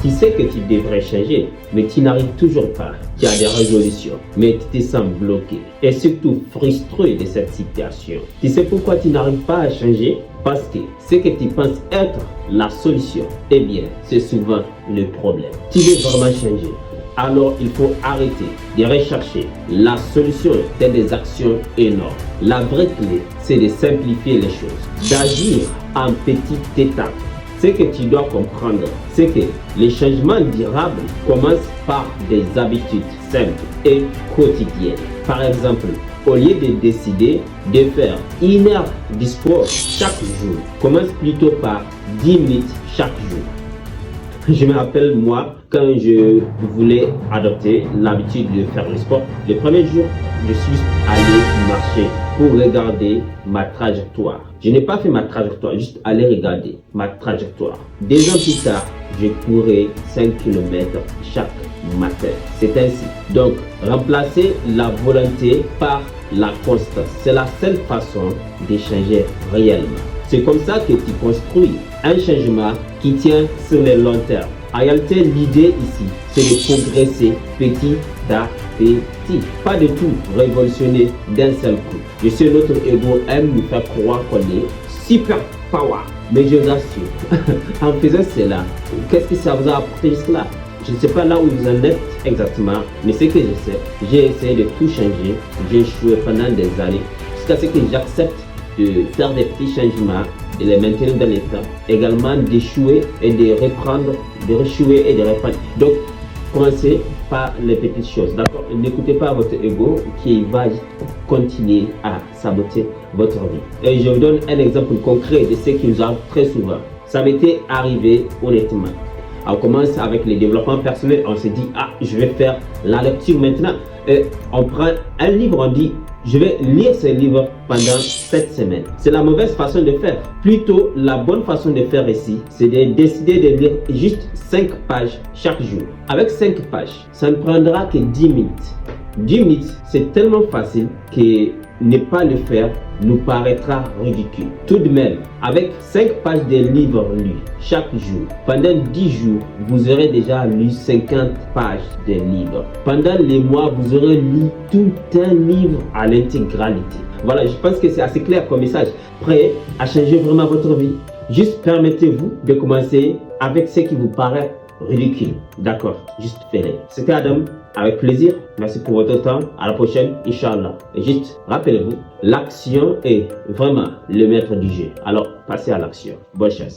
Tu sais que tu devrais changer, mais tu n'arrives toujours pas. Tu as des résolutions, mais tu te sens bloqué et surtout frustré de cette situation. Tu sais pourquoi tu n'arrives pas à changer? Parce que ce que tu penses être la solution, eh bien, c'est souvent le problème. Tu veux vraiment changer. Alors il faut arrêter de rechercher la solution dans des actions énormes. La vraie clé, c'est de simplifier les choses, d'agir en petites étapes. Ce que tu dois comprendre, c'est que les changements durables commencent par des habitudes simples et quotidiennes. Par exemple, au lieu de décider de faire 1 heure de sport chaque jour, commence plutôt par 10 minutes chaque jour. Je me rappelle, moi, quand je voulais adopter l'habitude de faire le sport, le premier jour, je suis allé marcher pour regarder ma trajectoire. Je n'ai pas fait ma trajectoire, juste aller regarder ma trajectoire. 2 ans plus tard, je courais 5 km chaque matin. C'est ainsi. Donc, remplacer la volonté par la constance. C'est la seule façon de changer réellement. C'est comme ça que tu construis un changement qui tient sur le long terme. En réalité, l'idée ici, c'est de progresser petit à petit. Pas de tout révolutionner d'un seul coup. Je sais, notre ego aime nous faire croire qu'on est super power. Mais je vous assure, en faisant cela, qu'est-ce que ça vous a apporté jusque-là? Je ne sais pas là où vous en êtes exactement, mais ce que je sais, j'ai essayé de tout changer. J'ai échoué pendant des années, jusqu'à ce que j'accepte de faire des petits changements, de les maintenir dans l'état, également d'échouer et de reprendre, de réchouer et de reprendre. Donc, commencez par les petites choses, d'accord? N'écoutez pas votre ego qui va continuer à saboter votre vie. Et je vous donne un exemple concret de ce qui nous arrive très souvent. Ça m'était arrivé honnêtement. On commence avec le développement personnel, on se dit, ah, je vais faire la lecture maintenant. Et on prend un livre, on dit, je vais lire ce livre pendant 7 semaines. C'est la mauvaise façon de faire. Plutôt, la bonne façon de faire ici, c'est de décider de lire juste 5 pages chaque jour. Avec 5 pages, ça ne prendra que 10 minutes. 10 minutes, c'est tellement facile que ne pas le faire nous paraîtra ridicule. Tout de même, avec 5 pages de livres lus chaque jour, pendant 10 jours, vous aurez déjà lu 50 pages de livres. Pendant les mois, vous aurez lu tout un livre à l'intégralité. Voilà, je pense que c'est assez clair comme message. Prêt à changer vraiment votre vie? Juste permettez-vous de commencer avec ce qui vous paraît ridicule. D'accord, juste faites-le. C'était Adam, avec plaisir. Merci pour votre temps. À la prochaine, Inch'Allah. Et juste, rappelez-vous, l'action est vraiment le maître du jeu. Alors, passez à l'action. Bonne chance.